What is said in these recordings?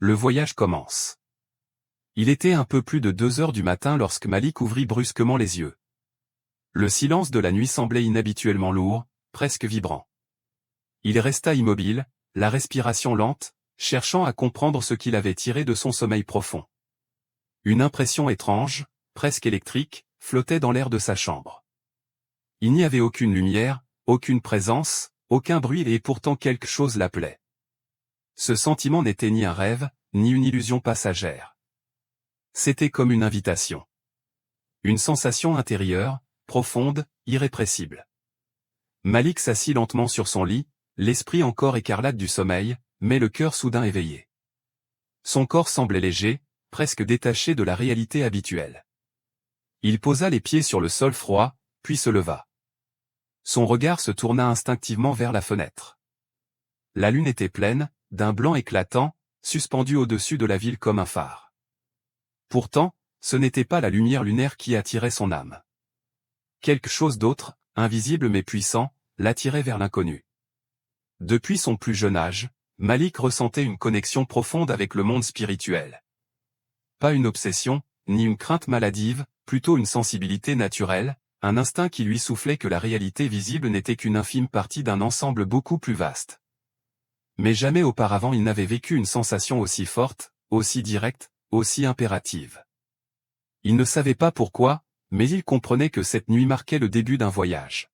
le voyage commence. Il était un peu plus de 2 heures du matin lorsque Malik ouvrit brusquement les yeux. Le silence de la nuit semblait inhabituellement lourd, presque vibrant. Il resta immobile, la respiration lente, cherchant à comprendre ce qu'il avait tiré de son sommeil profond. Une impression étrange, presque électrique, flottait dans l'air de sa chambre. Il n'y avait aucune lumière, aucune présence, aucun bruit et pourtant quelque chose l'appelait. Ce sentiment n'était ni un rêve, ni une illusion passagère. C'était comme une invitation. Une sensation intérieure, profonde, irrépressible. Malik s'assit lentement sur son lit, l'esprit encore écarlate du sommeil, mais le cœur soudain éveillé. Son corps semblait léger, presque détaché de la réalité habituelle. Il posa les pieds sur le sol froid, puis se leva. Son regard se tourna instinctivement vers la fenêtre. La lune était pleine, d'un blanc éclatant, suspendu au-dessus de la ville comme un phare. Pourtant, ce n'était pas la lumière lunaire qui attirait son âme. Quelque chose d'autre, invisible mais puissant, l'attirait vers l'inconnu. Depuis son plus jeune âge, Malik ressentait une connexion profonde avec le monde spirituel. Pas une obsession, ni une crainte maladive, plutôt une sensibilité naturelle, un instinct qui lui soufflait que la réalité visible n'était qu'une infime partie d'un ensemble beaucoup plus vaste. Mais jamais auparavant il n'avait vécu une sensation aussi forte, aussi directe, aussi impérative. Il ne savait pas pourquoi, mais il comprenait que cette nuit marquait le début d'un voyage.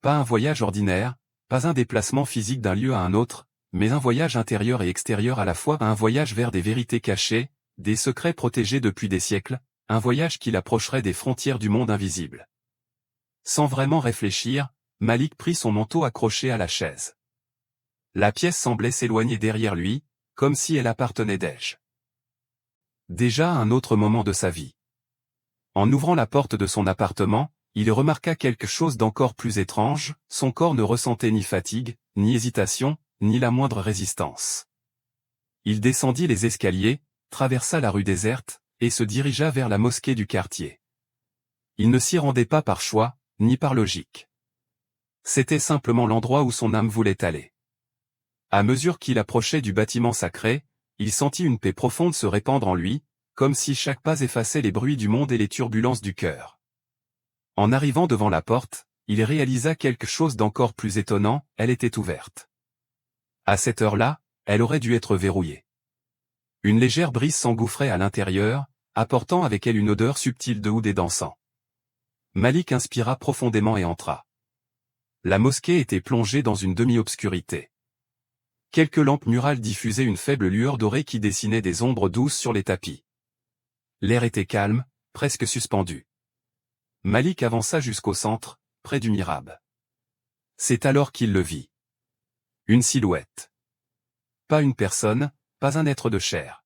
Pas un voyage ordinaire, pas un déplacement physique d'un lieu à un autre, mais un voyage intérieur et extérieur à la fois, un voyage vers des vérités cachées, des secrets protégés depuis des siècles, un voyage qui l'approcherait des frontières du monde invisible. Sans vraiment réfléchir, Malik prit son manteau accroché à la chaise. La pièce semblait s'éloigner derrière lui, comme si elle appartenait déjà à un autre moment de sa vie. En ouvrant la porte de son appartement, il remarqua quelque chose d'encore plus étrange, son corps ne ressentait ni fatigue, ni hésitation, ni la moindre résistance. Il descendit les escaliers, traversa la rue déserte, et se dirigea vers la mosquée du quartier. Il ne s'y rendait pas par choix, ni par logique. C'était simplement l'endroit où son âme voulait aller. À mesure qu'il approchait du bâtiment sacré, il sentit une paix profonde se répandre en lui, comme si chaque pas effaçait les bruits du monde et les turbulences du cœur. En arrivant devant la porte, il réalisa quelque chose d'encore plus étonnant, elle était ouverte. À cette heure-là, elle aurait dû être verrouillée. Une légère brise s'engouffrait à l'intérieur, apportant avec elle une odeur subtile de oud et d'encens. Malik inspira profondément et entra. La mosquée était plongée dans une demi-obscurité. Quelques lampes murales diffusaient une faible lueur dorée qui dessinait des ombres douces sur les tapis. L'air était calme, presque suspendu. Malik avança jusqu'au centre, près du mihrab. C'est alors qu'il le vit. Une silhouette. Pas une personne, pas un être de chair.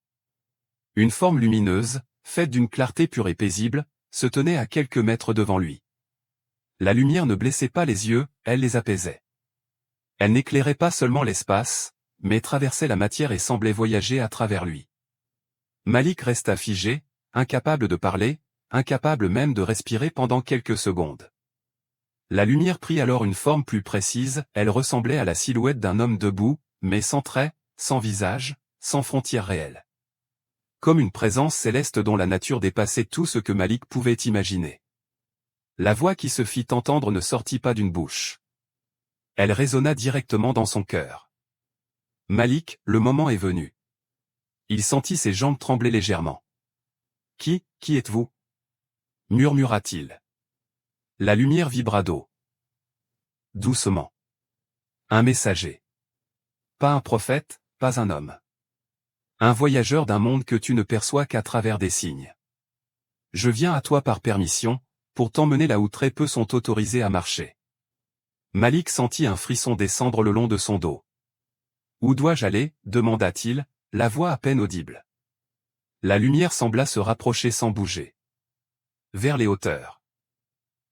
Une forme lumineuse, faite d'une clarté pure et paisible, se tenait à quelques mètres devant lui. La lumière ne blessait pas les yeux, elle les apaisait. Elle n'éclairait pas seulement l'espace, mais traversait la matière et semblait voyager à travers lui. Malik resta figé, incapable de parler, incapable même de respirer pendant quelques secondes. La lumière prit alors une forme plus précise, elle ressemblait à la silhouette d'un homme debout, mais sans traits, sans visage, sans frontières réelles. Comme une présence céleste dont la nature dépassait tout ce que Malik pouvait imaginer. La voix qui se fit entendre ne sortit pas d'une bouche. Elle résonna directement dans son cœur. Malik, le moment est venu. Il sentit ses jambes trembler légèrement. Qui êtes-vous ? Murmura-t-il. La lumière vibra d'eau. Doucement. Un messager. Pas un prophète, pas un homme. Un voyageur d'un monde que tu ne perçois qu'à travers des signes. Je viens à toi par permission, pour t'emmener là où très peu sont autorisés à marcher. Malik sentit un frisson descendre le long de son dos. Où dois-je aller ? Demanda-t-il, la voix à peine audible. La lumière sembla se rapprocher sans bouger. Vers les hauteurs.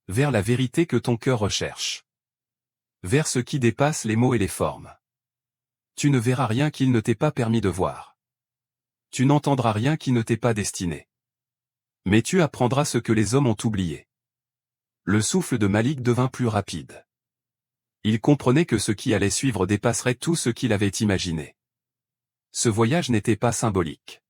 Vers la vérité que ton cœur recherche. Vers ce qui dépasse les mots et les formes. Tu ne verras rien qu'il ne t'ait pas permis de voir. Tu n'entendras rien qui ne t'est pas destiné. Mais tu apprendras ce que les hommes ont oublié. Le souffle de Malik devint plus rapide. Il comprenait que ce qui allait suivre dépasserait tout ce qu'il avait imaginé. Ce voyage n'était pas symbolique.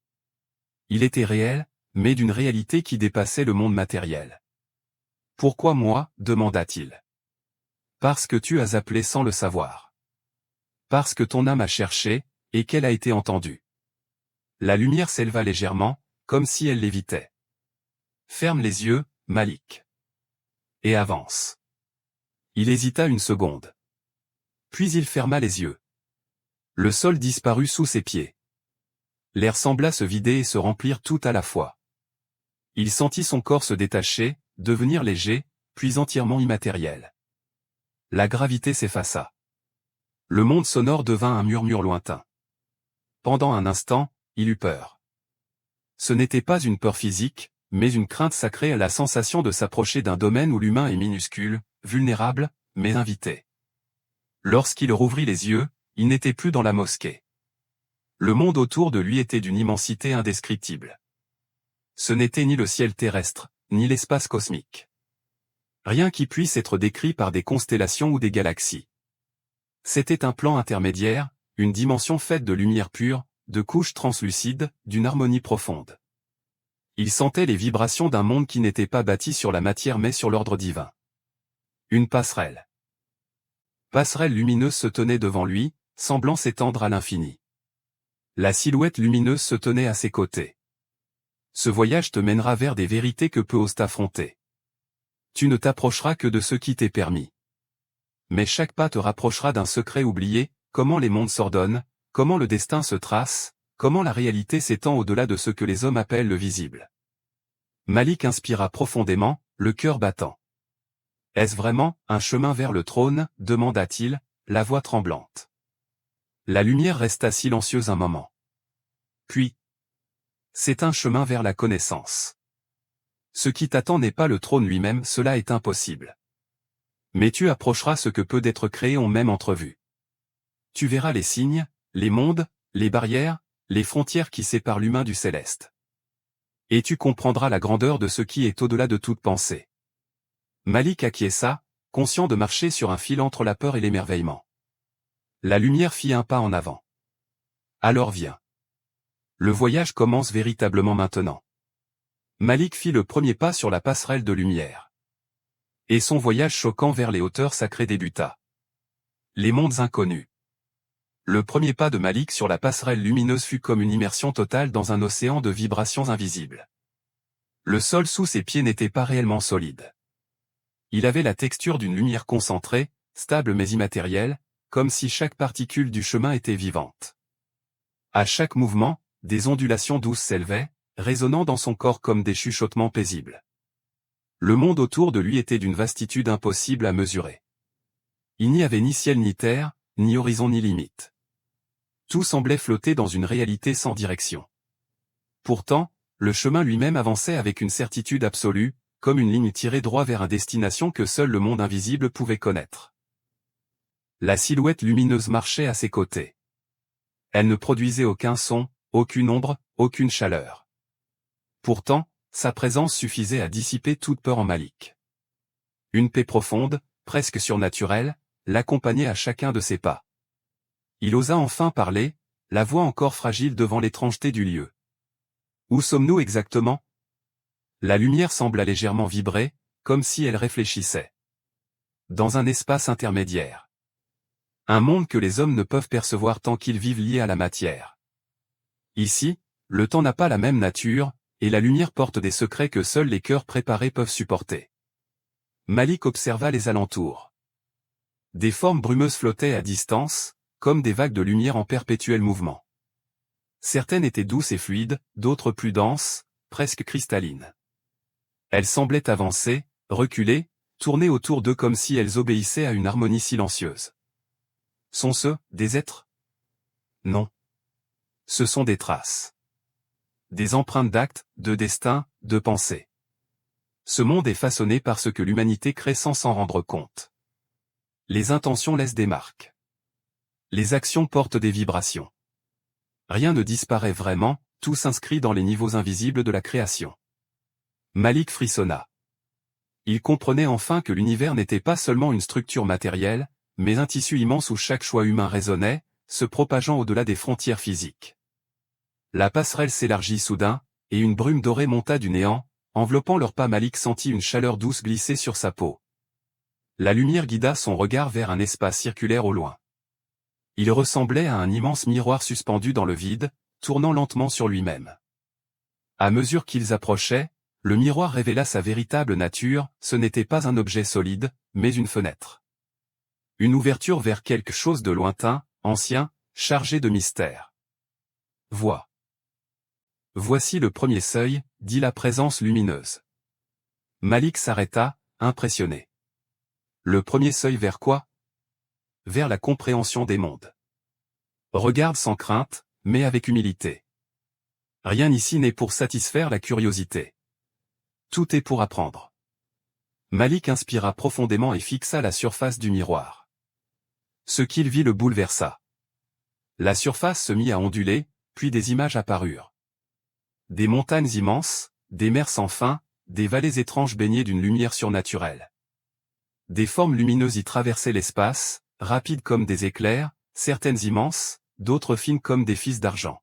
Il était réel, mais d'une réalité qui dépassait le monde matériel. « Pourquoi moi ?» demanda-t-il. « Parce que tu as appelé sans le savoir. Parce que ton âme a cherché, et qu'elle a été entendue. » La lumière s'éleva légèrement, comme si elle lévitait. « Ferme les yeux, Malik. Et avance. » Il hésita une seconde. Puis il ferma les yeux. Le sol disparut sous ses pieds. L'air sembla se vider et se remplir tout à la fois. Il sentit son corps se détacher, devenir léger, puis entièrement immatériel. La gravité s'effaça. Le monde sonore devint un murmure lointain. Pendant un instant, il eut peur. Ce n'était pas une peur physique, mais une crainte sacrée à la sensation de s'approcher d'un domaine où l'humain est minuscule, vulnérable, mais invité. Lorsqu'il rouvrit les yeux, il n'était plus dans la mosquée. Le monde autour de lui était d'une immensité indescriptible. Ce n'était ni le ciel terrestre, ni l'espace cosmique. Rien qui puisse être décrit par des constellations ou des galaxies. C'était un plan intermédiaire, une dimension faite de lumière pure, de couches translucides, d'une harmonie profonde. Il sentait les vibrations d'un monde qui n'était pas bâti sur la matière mais sur l'ordre divin. Une passerelle. Passerelle lumineuse se tenait devant lui, semblant s'étendre à l'infini. La silhouette lumineuse se tenait à ses côtés. Ce voyage te mènera vers des vérités que peu osent affronter. Tu ne t'approcheras que de ce qui t'est permis. Mais chaque pas te rapprochera d'un secret oublié, comment les mondes s'ordonnent, comment le destin se trace, comment la réalité s'étend au-delà de ce que les hommes appellent le visible. Malik inspira profondément, le cœur battant. « Est-ce vraiment un chemin vers le trône ?» demanda-t-il, la voix tremblante. La lumière resta silencieuse un moment. Puis, « C'est un chemin vers la connaissance. Ce qui t'attend n'est pas le trône lui-même, cela est impossible. Mais tu approcheras ce que peu d'êtres créés ont même entrevu. Tu verras les signes, les mondes, les barrières, les frontières qui séparent l'humain du céleste. Et tu comprendras la grandeur de ce qui est au-delà de toute pensée. » Malik acquiesça, conscient de marcher sur un fil entre la peur et l'émerveillement. La lumière fit un pas en avant. « Alors viens. Le voyage commence véritablement maintenant. » Malik fit le premier pas sur la passerelle de lumière. Et son voyage choquant vers les hauteurs sacrées débuta. Les mondes inconnus. Le premier pas de Malik sur la passerelle lumineuse fut comme une immersion totale dans un océan de vibrations invisibles. Le sol sous ses pieds n'était pas réellement solide. Il avait la texture d'une lumière concentrée, stable mais immatérielle, comme si chaque particule du chemin était vivante. À chaque mouvement, des ondulations douces s'élevaient, résonnant dans son corps comme des chuchotements paisibles. Le monde autour de lui était d'une vastitude impossible à mesurer. Il n'y avait ni ciel ni terre, ni horizon ni limite. Tout semblait flotter dans une réalité sans direction. Pourtant, le chemin lui-même avançait avec une certitude absolue, comme une ligne tirée droit vers une destination que seul le monde invisible pouvait connaître. La silhouette lumineuse marchait à ses côtés. Elle ne produisait aucun son, aucune ombre, aucune chaleur. Pourtant, sa présence suffisait à dissiper toute peur en Malik. Une paix profonde, presque surnaturelle, l'accompagnait à chacun de ses pas. Il osa enfin parler, la voix encore fragile devant l'étrangeté du lieu. « Où sommes-nous exactement ?» La lumière sembla légèrement vibrer, comme si elle réfléchissait. Dans un espace intermédiaire. Un monde que les hommes ne peuvent percevoir tant qu'ils vivent liés à la matière. Ici, le temps n'a pas la même nature, et la lumière porte des secrets que seuls les cœurs préparés peuvent supporter. Malik observa les alentours. Des formes brumeuses flottaient à distance, comme des vagues de lumière en perpétuel mouvement. Certaines étaient douces et fluides, d'autres plus denses, presque cristallines. Elles semblaient avancer, reculer, tourner autour d'eux comme si elles obéissaient à une harmonie silencieuse. Sont-ce des êtres? Non. Ce sont des traces. Des empreintes d'actes, de destin, de pensée. Ce monde est façonné par ce que l'humanité crée sans s'en rendre compte. Les intentions laissent des marques. Les actions portent des vibrations. Rien ne disparaît vraiment, tout s'inscrit dans les niveaux invisibles de la création. Malik frissonna. Il comprenait enfin que l'univers n'était pas seulement une structure matérielle, mais un tissu immense où chaque choix humain résonnait, se propageant au-delà des frontières physiques. La passerelle s'élargit soudain, et une brume dorée monta du néant, enveloppant leurs pas. Malik sentit une chaleur douce glisser sur sa peau. La lumière guida son regard vers un espace circulaire au loin. Il ressemblait à un immense miroir suspendu dans le vide, tournant lentement sur lui-même. À mesure qu'ils approchaient, le miroir révéla sa véritable nature, ce n'était pas un objet solide, mais une fenêtre. Une ouverture vers quelque chose de lointain, ancien, chargé de mystère. Vois. Voici le premier seuil, dit la présence lumineuse. Malik s'arrêta, impressionné. Le premier seuil vers quoi? Vers la compréhension des mondes. Regarde sans crainte, mais avec humilité. Rien ici n'est pour satisfaire la curiosité. Tout est pour apprendre. Malik inspira profondément et fixa la surface du miroir. Ce qu'il vit le bouleversa. La surface se mit à onduler, puis des images apparurent. Des montagnes immenses, des mers sans fin, des vallées étranges baignées d'une lumière surnaturelle. Des formes lumineuses y traversaient l'espace, rapides comme des éclairs, certaines immenses, d'autres fines comme des fils d'argent.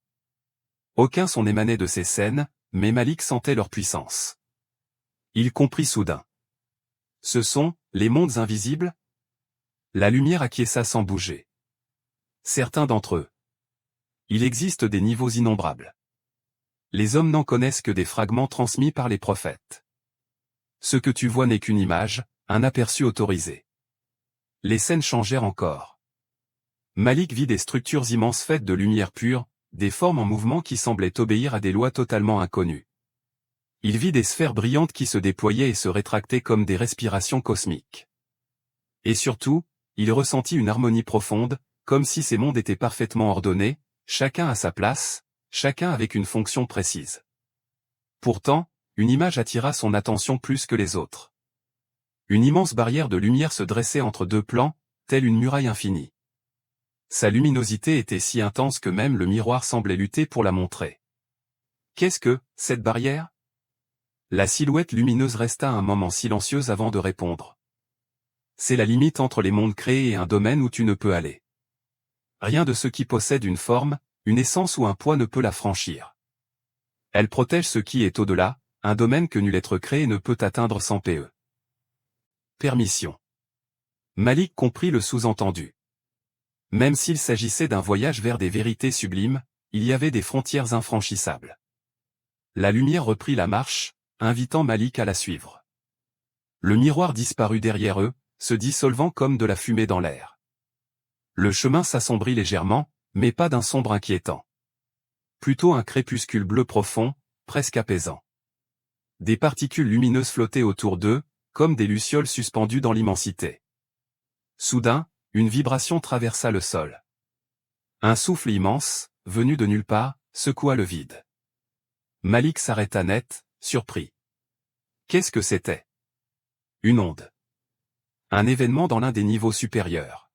Aucun son n'émanait de ces scènes, mais Malik sentait leur puissance. Il comprit soudain. Ce sont, les mondes invisibles? La lumière acquiesça sans bouger. Certains d'entre eux. Il existe des niveaux innombrables. Les hommes n'en connaissent que des fragments transmis par les prophètes. Ce que tu vois n'est qu'une image, un aperçu autorisé. Les scènes changèrent encore. Malik vit des structures immenses faites de lumière pure, des formes en mouvement qui semblaient obéir à des lois totalement inconnues. Il vit des sphères brillantes qui se déployaient et se rétractaient comme des respirations cosmiques. Et surtout, il ressentit une harmonie profonde, comme si ces mondes étaient parfaitement ordonnés, chacun à sa place, chacun avec une fonction précise. Pourtant, une image attira son attention plus que les autres. Une immense barrière de lumière se dressait entre deux plans, telle une muraille infinie. Sa luminosité était si intense que même le miroir semblait lutter pour la montrer. Qu'est-ce que, cette barrière? La silhouette lumineuse resta un moment silencieuse avant de répondre. C'est la limite entre les mondes créés et un domaine où tu ne peux aller. Rien de ce qui possède une forme, une essence ou un poids ne peut la franchir. Elle protège ce qui est au-delà, un domaine que nul être créé ne peut atteindre sans PE. Permission. Malik comprit le sous-entendu. Même s'il s'agissait d'un voyage vers des vérités sublimes, il y avait des frontières infranchissables. La lumière reprit la marche, invitant Malik à la suivre. Le miroir disparut derrière eux, se dissolvant comme de la fumée dans l'air. Le chemin s'assombrit légèrement, mais pas d'un sombre inquiétant. Plutôt un crépuscule bleu profond, presque apaisant. Des particules lumineuses flottaient autour d'eux, comme des lucioles suspendues dans l'immensité. Soudain, une vibration traversa le sol. Un souffle immense, venu de nulle part, secoua le vide. Malik s'arrêta net, surpris. Qu'est-ce que c'était? Une onde. Un événement dans l'un des niveaux supérieurs.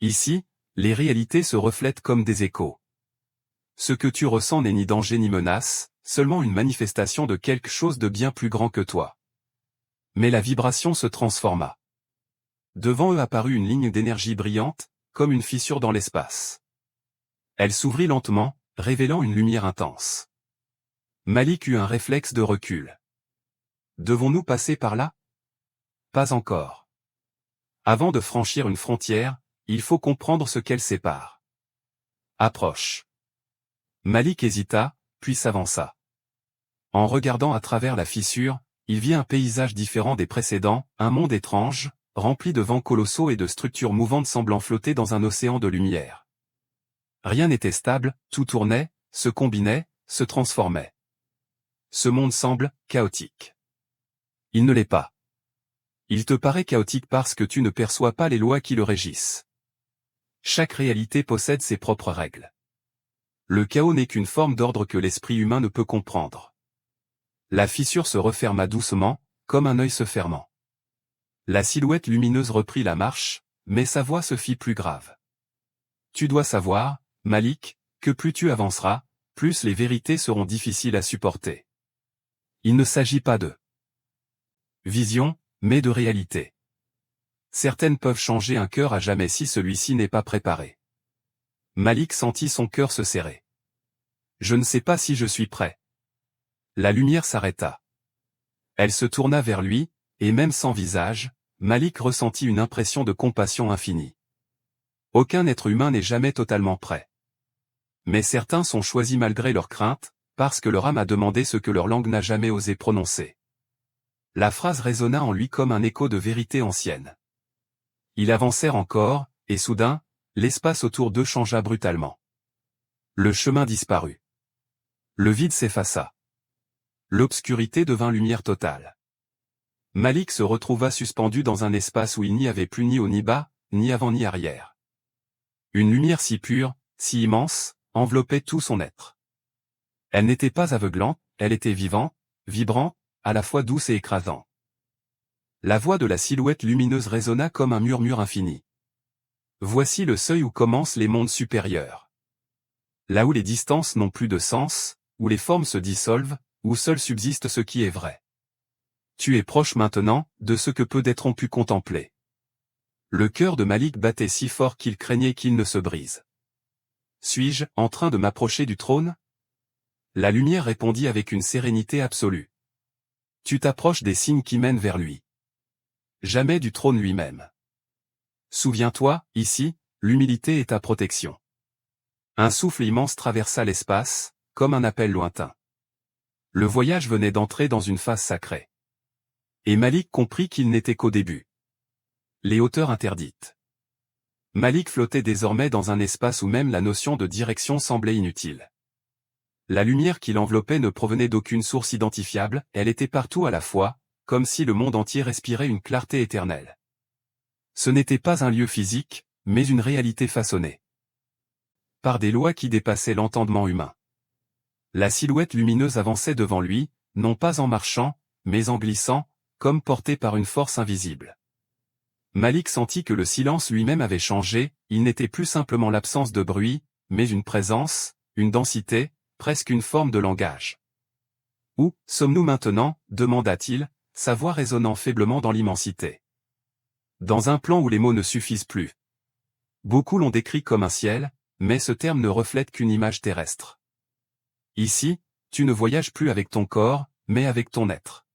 Ici, les réalités se reflètent comme des échos. Ce que tu ressens n'est ni danger ni menace, seulement une manifestation de quelque chose de bien plus grand que toi. Mais la vibration se transforma. Devant eux apparut une ligne d'énergie brillante, comme une fissure dans l'espace. Elle s'ouvrit lentement, révélant une lumière intense. Malik eut un réflexe de recul. Devons-nous passer par là? Pas encore. Avant de franchir une frontière, il faut comprendre ce qu'elle sépare. Approche. Malik hésita, puis s'avança. En regardant à travers la fissure, il vit un paysage différent des précédents, un monde étrange, rempli de vents colossaux et de structures mouvantes semblant flotter dans un océan de lumière. Rien n'était stable, tout tournait, se combinait, se transformait. Ce monde semble chaotique. Il ne l'est pas. Il te paraît chaotique parce que tu ne perçois pas les lois qui le régissent. Chaque réalité possède ses propres règles. Le chaos n'est qu'une forme d'ordre que l'esprit humain ne peut comprendre. La fissure se referma doucement, comme un œil se fermant. La silhouette lumineuse reprit la marche, mais sa voix se fit plus grave. Tu dois savoir, Malik, que plus tu avanceras, plus les vérités seront difficiles à supporter. Il ne s'agit pas de vision, mais de réalité. Certaines peuvent changer un cœur à jamais si celui-ci n'est pas préparé. Malik sentit son cœur se serrer. Je ne sais pas si je suis prêt. La lumière s'arrêta. Elle se tourna vers lui, et même sans visage, Malik ressentit une impression de compassion infinie. Aucun être humain n'est jamais totalement prêt. Mais certains sont choisis malgré leurs craintes, parce que leur âme a demandé ce que leur langue n'a jamais osé prononcer. La phrase résonna en lui comme un écho de vérité ancienne. Ils avancèrent encore, et soudain, l'espace autour d'eux changea brutalement. Le chemin disparut. Le vide s'effaça. L'obscurité devint lumière totale. Malik se retrouva suspendu dans un espace où il n'y avait plus ni haut ni bas, ni avant ni arrière. Une lumière si pure, si immense, enveloppait tout son être. Elle n'était pas aveuglante, elle était vivante, vibrante, à la fois douce et écrasante. La voix de la silhouette lumineuse résonna comme un murmure infini. Voici le seuil où commencent les mondes supérieurs. Là où les distances n'ont plus de sens, où les formes se dissolvent, où seul subsiste ce qui est vrai. Tu es proche maintenant, de ce que peu d'êtres ont pu contempler. Le cœur de Malik battait si fort qu'il craignait qu'il ne se brise. Suis-je en train de m'approcher du trône? La lumière répondit avec une sérénité absolue. Tu t'approches des signes qui mènent vers lui. Jamais du trône lui-même. Souviens-toi, ici, l'humilité est ta protection. Un souffle immense traversa l'espace, comme un appel lointain. Le voyage venait d'entrer dans une phase sacrée. Et Malik comprit qu'il n'était qu'au début. Les hauteurs interdites. Malik flottait désormais dans un espace où même la notion de direction semblait inutile. La lumière qui l'enveloppait ne provenait d'aucune source identifiable, elle était partout à la fois, comme si le monde entier respirait une clarté éternelle. Ce n'était pas un lieu physique, mais une réalité façonnée par des lois qui dépassaient l'entendement humain. La silhouette lumineuse avançait devant lui, non pas en marchant, mais en glissant, comme portée par une force invisible. Malik sentit que le silence lui-même avait changé, il n'était plus simplement l'absence de bruit, mais une présence, une densité, presque une forme de langage. « Où sommes-nous maintenant » demanda-t-il, sa voix résonnant faiblement dans l'immensité. Dans un plan où les mots ne suffisent plus. Beaucoup l'ont décrit comme un ciel, mais ce terme ne reflète qu'une image terrestre. Ici, tu ne voyages plus avec ton corps, mais avec ton être.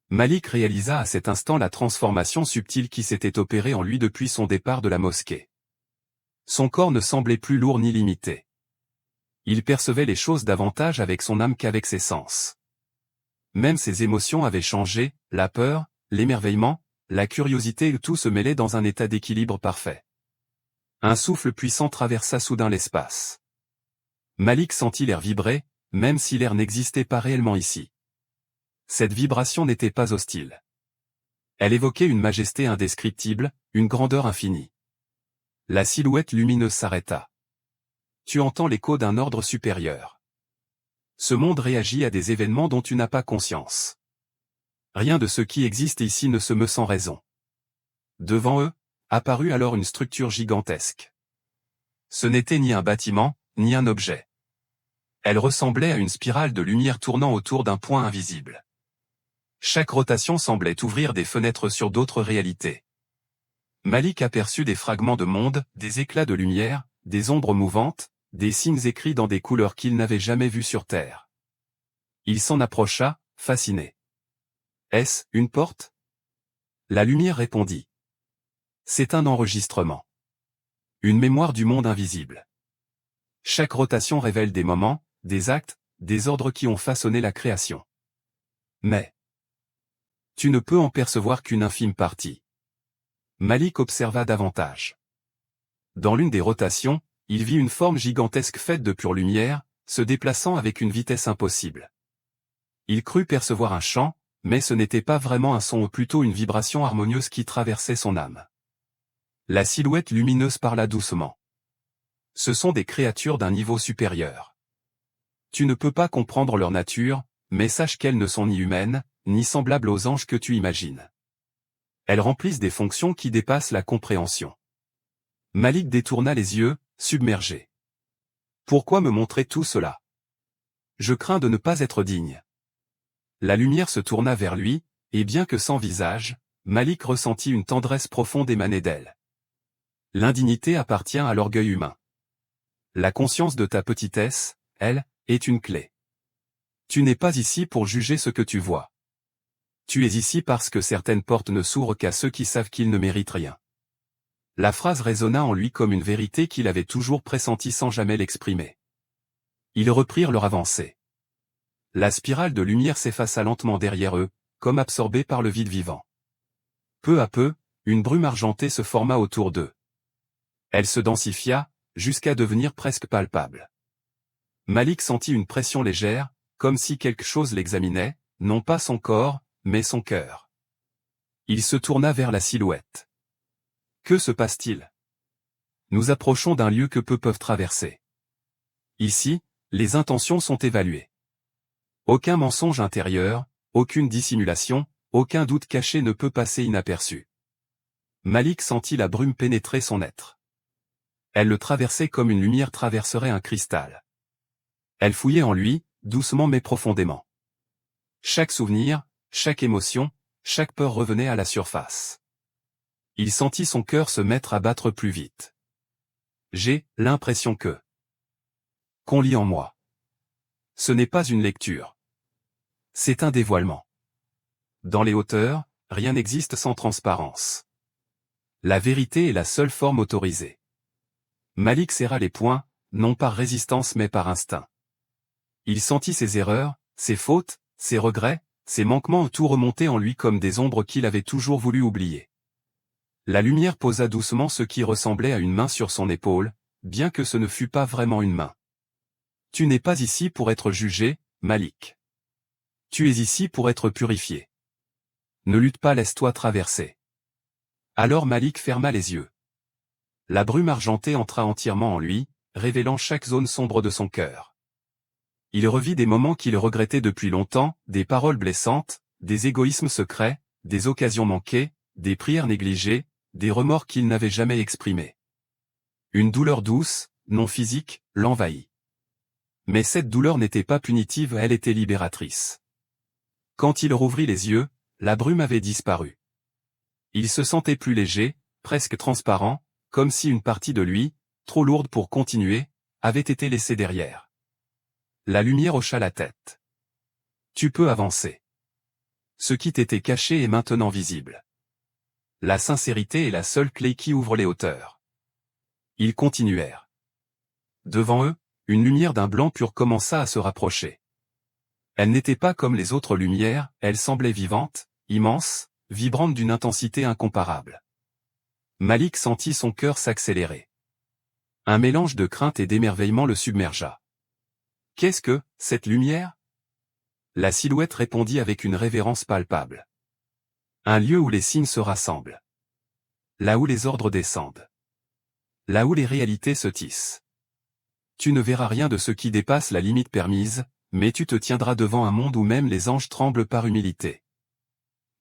Malik réalisa à cet instant la transformation subtile qui s'était opérée en lui depuis son départ de la mosquée. Son corps ne semblait plus lourd ni limité. Il percevait les choses davantage avec son âme qu'avec ses sens. Même ses émotions avaient changé, la peur, l'émerveillement, la curiosité, tout se mêlait dans un état d'équilibre parfait. Un souffle puissant traversa soudain l'espace. Malik sentit l'air vibrer, même si l'air n'existait pas réellement ici. Cette vibration n'était pas hostile. Elle évoquait une majesté indescriptible, une grandeur infinie. La silhouette lumineuse s'arrêta. Tu entends l'écho d'un ordre supérieur. Ce monde réagit à des événements dont tu n'as pas conscience. Rien de ce qui existe ici ne se meut sans raison. Devant eux, apparut alors une structure gigantesque. Ce n'était ni un bâtiment, ni un objet. Elle ressemblait à une spirale de lumière tournant autour d'un point invisible. Chaque rotation semblait ouvrir des fenêtres sur d'autres réalités. Malik aperçut des fragments de monde, des éclats de lumière, des ombres mouvantes, des signes écrits dans des couleurs qu'il n'avait jamais vues sur Terre. Il s'en approcha, fasciné. Est-ce une porte? La lumière répondit. C'est un enregistrement. Une mémoire du monde invisible. Chaque rotation révèle des moments, des actes, des ordres qui ont façonné la création. Mais tu ne peux en percevoir qu'une infime partie. Malik observa davantage. Dans l'une des rotations, il vit une forme gigantesque faite de pure lumière, se déplaçant avec une vitesse impossible. Il crut percevoir un chant, mais ce n'était pas vraiment un son ou plutôt une vibration harmonieuse qui traversait son âme. La silhouette lumineuse parla doucement. Ce sont des créatures d'un niveau supérieur. Tu ne peux pas comprendre leur nature, mais sache qu'elles ne sont ni humaines, ni semblables aux anges que tu imagines. Elles remplissent des fonctions qui dépassent la compréhension. Malik détourna les yeux, submergé. Pourquoi me montrer tout cela? Je crains de ne pas être digne. La lumière se tourna vers lui, et bien que sans visage, Malik ressentit une tendresse profonde émaner d'elle. L'indignité appartient à l'orgueil humain. La conscience de ta petitesse, elle, est une clé. Tu n'es pas ici pour juger ce que tu vois. Tu es ici parce que certaines portes ne s'ouvrent qu'à ceux qui savent qu'ils ne méritent rien. La phrase résonna en lui comme une vérité qu'il avait toujours pressentie sans jamais l'exprimer. Ils reprirent leur avancée. La spirale de lumière s'effaça lentement derrière eux, comme absorbée par le vide vivant. Peu à peu, une brume argentée se forma autour d'eux. Elle se densifia, jusqu'à devenir presque palpable. Malik sentit une pression légère, comme si quelque chose l'examinait, non pas son corps, mais son cœur. Il se tourna vers la silhouette. Que se passe-t-il? Nous approchons d'un lieu que peu peuvent traverser. Ici, les intentions sont évaluées. Aucun mensonge intérieur, aucune dissimulation, aucun doute caché ne peut passer inaperçu. Malik sentit la brume pénétrer son être. Elle le traversait comme une lumière traverserait un cristal. Elle fouillait en lui, doucement mais profondément. Chaque souvenir, chaque émotion, chaque peur revenait à la surface. Il sentit son cœur se mettre à battre plus vite. J'ai l'impression qu'on lit en moi. Ce n'est pas une lecture. C'est un dévoilement. Dans les hauteurs, rien n'existe sans transparence. La vérité est la seule forme autorisée. Malik serra les poings, non par résistance mais par instinct. Il sentit ses erreurs, ses fautes, ses regrets, ses manquements tout remonter en lui comme des ombres qu'il avait toujours voulu oublier. La lumière posa doucement ce qui ressemblait à une main sur son épaule, bien que ce ne fût pas vraiment une main. Tu n'es pas ici pour être jugé, Malik. Tu es ici pour être purifié. Ne lutte pas, laisse-toi traverser. Alors Malik ferma les yeux. La brume argentée entra entièrement en lui, révélant chaque zone sombre de son cœur. Il revit des moments qu'il regrettait depuis longtemps, des paroles blessantes, des égoïsmes secrets, des occasions manquées, des prières négligées, des remords qu'il n'avait jamais exprimés. Une douleur douce, non physique, l'envahit. Mais cette douleur n'était pas punitive, elle était libératrice. Quand il rouvrit les yeux, la brume avait disparu. Il se sentait plus léger, presque transparent, comme si une partie de lui, trop lourde pour continuer, avait été laissée derrière. La lumière hocha la tête. Tu peux avancer. Ce qui t'était caché est maintenant visible. La sincérité est la seule clé qui ouvre les hauteurs. Ils continuèrent. Devant eux, une lumière d'un blanc pur commença à se rapprocher. Elle n'était pas comme les autres lumières, elle semblait vivante, immense, vibrante d'une intensité incomparable. Malik sentit son cœur s'accélérer. Un mélange de crainte et d'émerveillement le submergea. Qu'est-ce que, cette lumière? La silhouette répondit avec une révérence palpable. Un lieu où les signes se rassemblent. Là où les ordres descendent. Là où les réalités se tissent. Tu ne verras rien de ce qui dépasse la limite permise, mais tu te tiendras devant un monde où même les anges tremblent par humilité.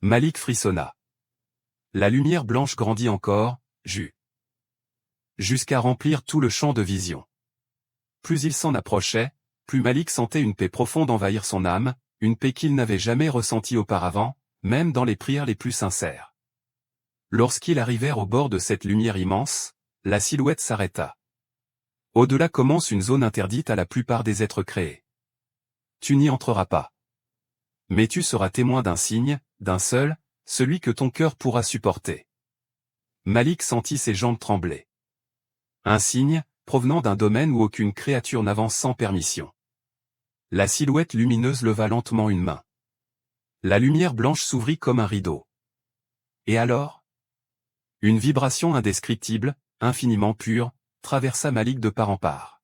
Malik frissonna. La lumière blanche grandit encore, jusqu'à remplir tout le champ de vision. Plus il s'en approchait, plus Malik sentait une paix profonde envahir son âme, une paix qu'il n'avait jamais ressentie auparavant, même dans les prières les plus sincères. Lorsqu'ils arrivèrent au bord de cette lumière immense, la silhouette s'arrêta. Au-delà commence une zone interdite à la plupart des êtres créés. Tu n'y entreras pas. Mais tu seras témoin d'un signe, d'un seul, celui que ton cœur pourra supporter. Malik sentit ses jambes trembler. Un signe, provenant d'un domaine où aucune créature n'avance sans permission. La silhouette lumineuse leva lentement une main. La lumière blanche s'ouvrit comme un rideau. Et alors? Une vibration indescriptible, infiniment pure, traversa Malik de part en part.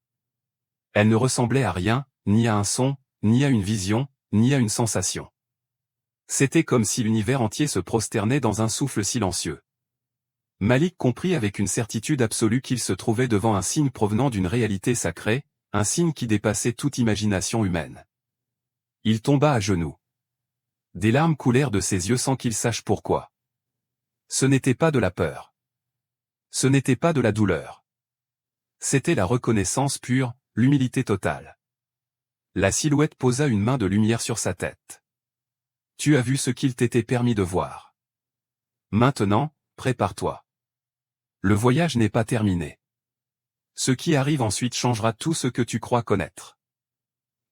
Elle ne ressemblait à rien, ni à un son, ni à une vision, ni à une sensation. C'était comme si l'univers entier se prosternait dans un souffle silencieux. Malik comprit avec une certitude absolue qu'il se trouvait devant un signe provenant d'une réalité sacrée, un signe qui dépassait toute imagination humaine. Il tomba à genoux. Des larmes coulèrent de ses yeux sans qu'il sache pourquoi. Ce n'était pas de la peur. Ce n'était pas de la douleur. C'était la reconnaissance pure, l'humilité totale. La silhouette posa une main de lumière sur sa tête. Tu as vu ce qu'il t'était permis de voir. Maintenant, prépare-toi. Le voyage n'est pas terminé. Ce qui arrive ensuite changera tout ce que tu crois connaître.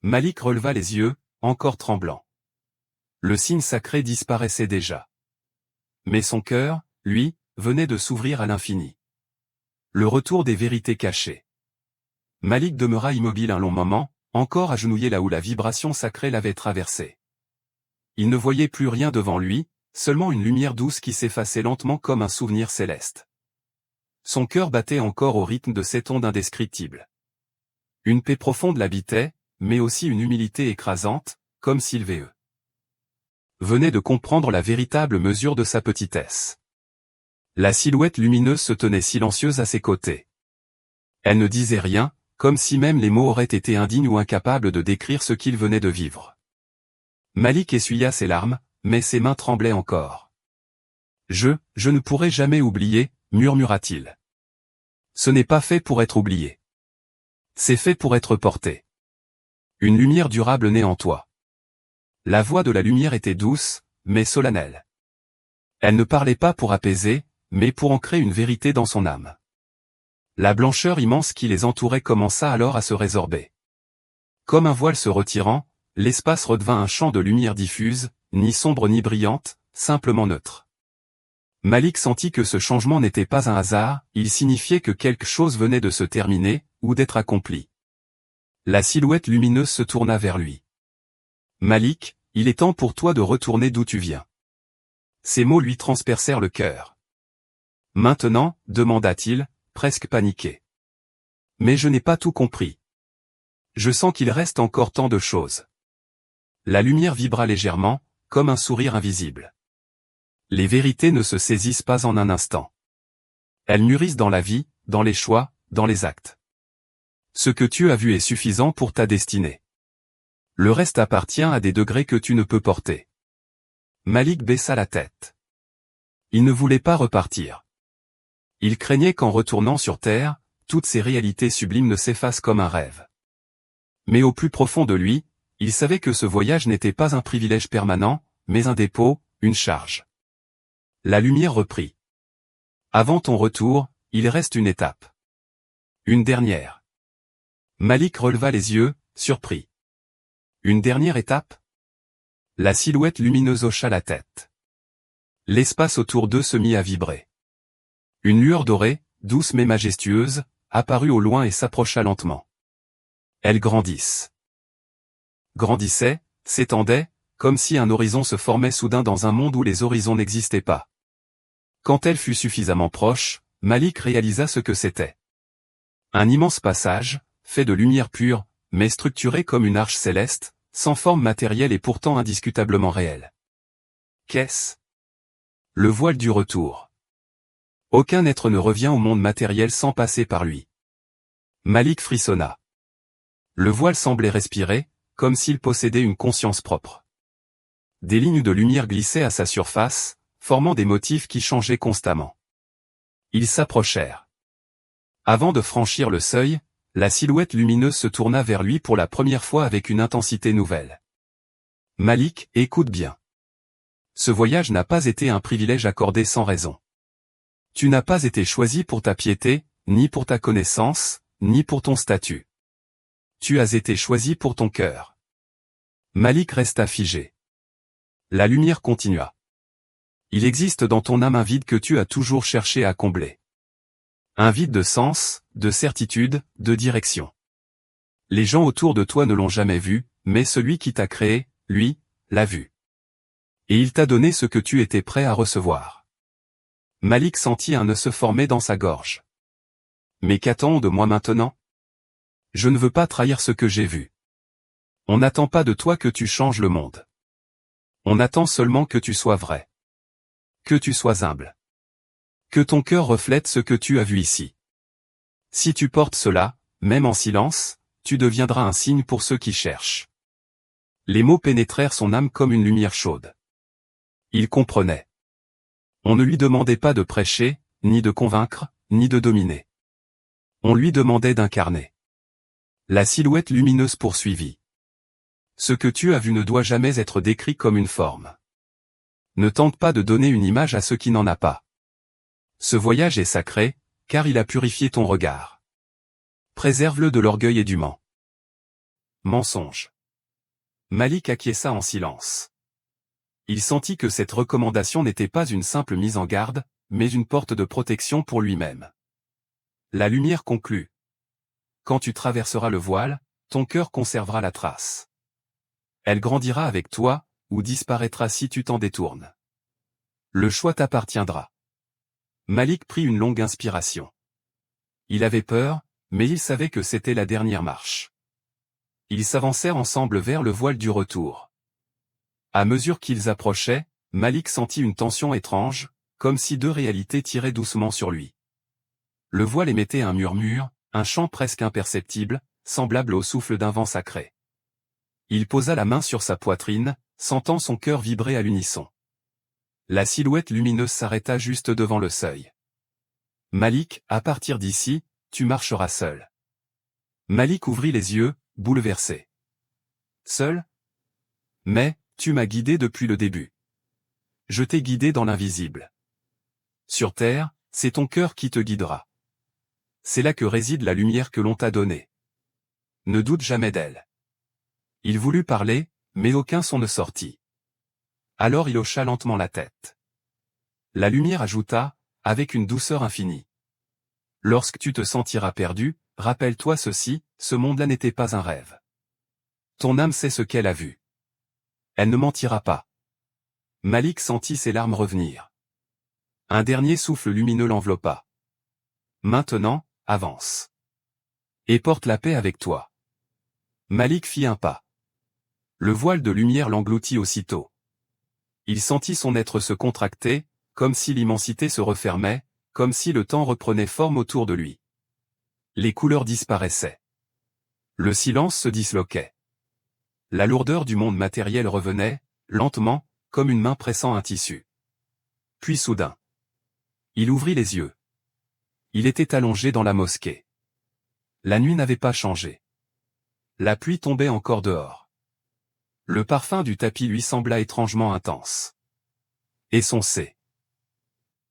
Malik releva les yeux, encore tremblant. Le signe sacré disparaissait déjà. Mais son cœur, lui, venait de s'ouvrir à l'infini. Le retour des vérités cachées. Malik demeura immobile un long moment, encore agenouillé là où la vibration sacrée l'avait traversé. Il ne voyait plus rien devant lui, seulement une lumière douce qui s'effaçait lentement comme un souvenir céleste. Son cœur battait encore au rythme de cette onde indescriptible. Une paix profonde l'habitait, mais aussi une humilité écrasante, comme s'il venait de comprendre la véritable mesure de sa petitesse. La silhouette lumineuse se tenait silencieuse à ses côtés. Elle ne disait rien, comme si même les mots auraient été indignes ou incapables de décrire ce qu'il venait de vivre. Malik essuya ses larmes, mais ses mains tremblaient encore. Je ne pourrai jamais oublier, murmura-t-il. Ce n'est pas fait pour être oublié. C'est fait pour être porté. Une lumière durable naît en toi. La voix de la lumière était douce, mais solennelle. Elle ne parlait pas pour apaiser, mais pour ancrer une vérité dans son âme. La blancheur immense qui les entourait commença alors à se résorber. Comme un voile se retirant, l'espace redevint un champ de lumière diffuse, ni sombre ni brillante, simplement neutre. Malik sentit que ce changement n'était pas un hasard, il signifiait que quelque chose venait de se terminer, ou d'être accompli. La silhouette lumineuse se tourna vers lui. Malik, il est temps pour toi de retourner d'où tu viens. Ces mots lui transpercèrent le cœur. Maintenant, demanda-t-il, presque paniqué. Mais je n'ai pas tout compris. Je sens qu'il reste encore tant de choses. La lumière vibra légèrement, comme un sourire invisible. Les vérités ne se saisissent pas en un instant. Elles mûrissent dans la vie, dans les choix, dans les actes. Ce que tu as vu est suffisant pour ta destinée. Le reste appartient à des degrés que tu ne peux porter. Malik baissa la tête. Il ne voulait pas repartir. Il craignait qu'en retournant sur Terre, toutes ces réalités sublimes ne s'effacent comme un rêve. Mais au plus profond de lui, il savait que ce voyage n'était pas un privilège permanent, mais un dépôt, une charge. La lumière reprit. Avant ton retour, il reste une étape. Une dernière. Malik releva les yeux, surpris. Une dernière étape? La silhouette lumineuse hocha la tête. L'espace autour d'eux se mit à vibrer. Une lueur dorée, douce mais majestueuse, apparut au loin et s'approcha lentement. Elles grandissent. Grandissaient, s'étendaient, comme si un horizon se formait soudain dans un monde où les horizons n'existaient pas. Quand elle fut suffisamment proche, Malik réalisa ce que c'était. Un immense passage, fait de lumière pure, mais structuré comme une arche céleste, sans forme matérielle et pourtant indiscutablement réelle. Qu'est-ce? Le voile du retour. Aucun être ne revient au monde matériel sans passer par lui. Malik frissonna. Le voile semblait respirer, comme s'il possédait une conscience propre. Des lignes de lumière glissaient à sa surface, formant des motifs qui changeaient constamment. Ils s'approchèrent. Avant de franchir le seuil, la silhouette lumineuse se tourna vers lui pour la première fois avec une intensité nouvelle. Malik, écoute bien. Ce voyage n'a pas été un privilège accordé sans raison. Tu n'as pas été choisi pour ta piété, ni pour ta connaissance, ni pour ton statut. Tu as été choisi pour ton cœur. Malik resta figé. La lumière continua. Il existe dans ton âme un vide que tu as toujours cherché à combler. Un vide de sens, de certitude, de direction. Les gens autour de toi ne l'ont jamais vu, mais celui qui t'a créé, lui, l'a vu. Et il t'a donné ce que tu étais prêt à recevoir. Malik sentit un nœud se former dans sa gorge. Mais qu'attend-on de moi maintenant? Je ne veux pas trahir ce que j'ai vu. On n'attend pas de toi que tu changes le monde. On attend seulement que tu sois vrai. Que tu sois humble. Que ton cœur reflète ce que tu as vu ici. Si tu portes cela, même en silence, tu deviendras un signe pour ceux qui cherchent. Les mots pénétrèrent son âme comme une lumière chaude. Il comprenait. On ne lui demandait pas de prêcher, ni de convaincre, ni de dominer. On lui demandait d'incarner. La silhouette lumineuse poursuivit. Ce que tu as vu ne doit jamais être décrit comme une forme. Ne tente pas de donner une image à ce qui n'en a pas. Ce voyage est sacré, car il a purifié ton regard. Préserve-le de l'orgueil et du ment. Mensonge. Malik acquiesça en silence. Il sentit que cette recommandation n'était pas une simple mise en garde, mais une porte de protection pour lui-même. La lumière conclut. Quand tu traverseras le voile, ton cœur conservera la trace. Elle grandira avec toi, ou disparaîtra si tu t'en détournes. Le choix t'appartiendra. Malik prit une longue inspiration. Il avait peur, mais il savait que c'était la dernière marche. Ils s'avancèrent ensemble vers le voile du retour. À mesure qu'ils approchaient, Malik sentit une tension étrange, comme si deux réalités tiraient doucement sur lui. Le voile émettait un murmure, un chant presque imperceptible, semblable au souffle d'un vent sacré. Il posa la main sur sa poitrine, sentant son cœur vibrer à l'unisson. La silhouette lumineuse s'arrêta juste devant le seuil. Malik, à partir d'ici, tu marcheras seul. Malik ouvrit les yeux, bouleversé. Seul? Mais, tu m'as guidé depuis le début. Je t'ai guidé dans l'invisible. Sur terre, c'est ton cœur qui te guidera. C'est là que réside la lumière que l'on t'a donnée. Ne doute jamais d'elle. Il voulut parler, mais aucun son ne sortit. Alors il hocha lentement la tête. La lumière ajouta, avec une douceur infinie. Lorsque tu te sentiras perdu, rappelle-toi ceci, ce monde-là n'était pas un rêve. Ton âme sait ce qu'elle a vu. Elle ne mentira pas. Malik sentit ses larmes revenir. Un dernier souffle lumineux l'enveloppa. Maintenant, avance. Et porte la paix avec toi. Malik fit un pas. Le voile de lumière l'engloutit aussitôt. Il sentit son être se contracter, comme si l'immensité se refermait, comme si le temps reprenait forme autour de lui. Les couleurs disparaissaient. Le silence se disloquait. La lourdeur du monde matériel revenait, lentement, comme une main pressant un tissu. Puis soudain, il ouvrit les yeux. Il était allongé dans la mosquée. La nuit n'avait pas changé. La pluie tombait encore dehors. Le parfum du tapis lui sembla étrangement intense. Et son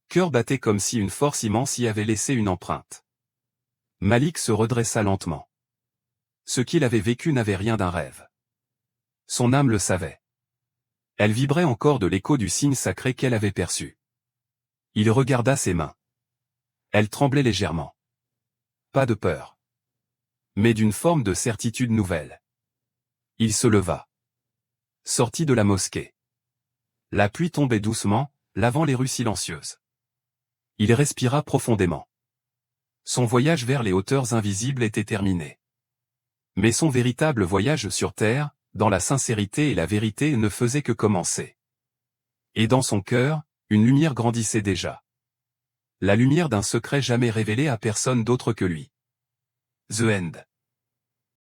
cœur battait comme si une force immense y avait laissé une empreinte. Malik se redressa lentement. Ce qu'il avait vécu n'avait rien d'un rêve. Son âme le savait. Elle vibrait encore de l'écho du signe sacré qu'elle avait perçu. Il regarda ses mains. Elles tremblaient légèrement. Pas de peur. Mais d'une forme de certitude nouvelle. Il se leva. Sortit de la mosquée. La pluie tombait doucement, lavant les rues silencieuses. Il respira profondément. Son voyage vers les hauteurs invisibles était terminé. Mais son véritable voyage sur terre, dans la sincérité et la vérité, ne faisait que commencer. Et dans son cœur, une lumière grandissait déjà. La lumière d'un secret jamais révélé à personne d'autre que lui. The End.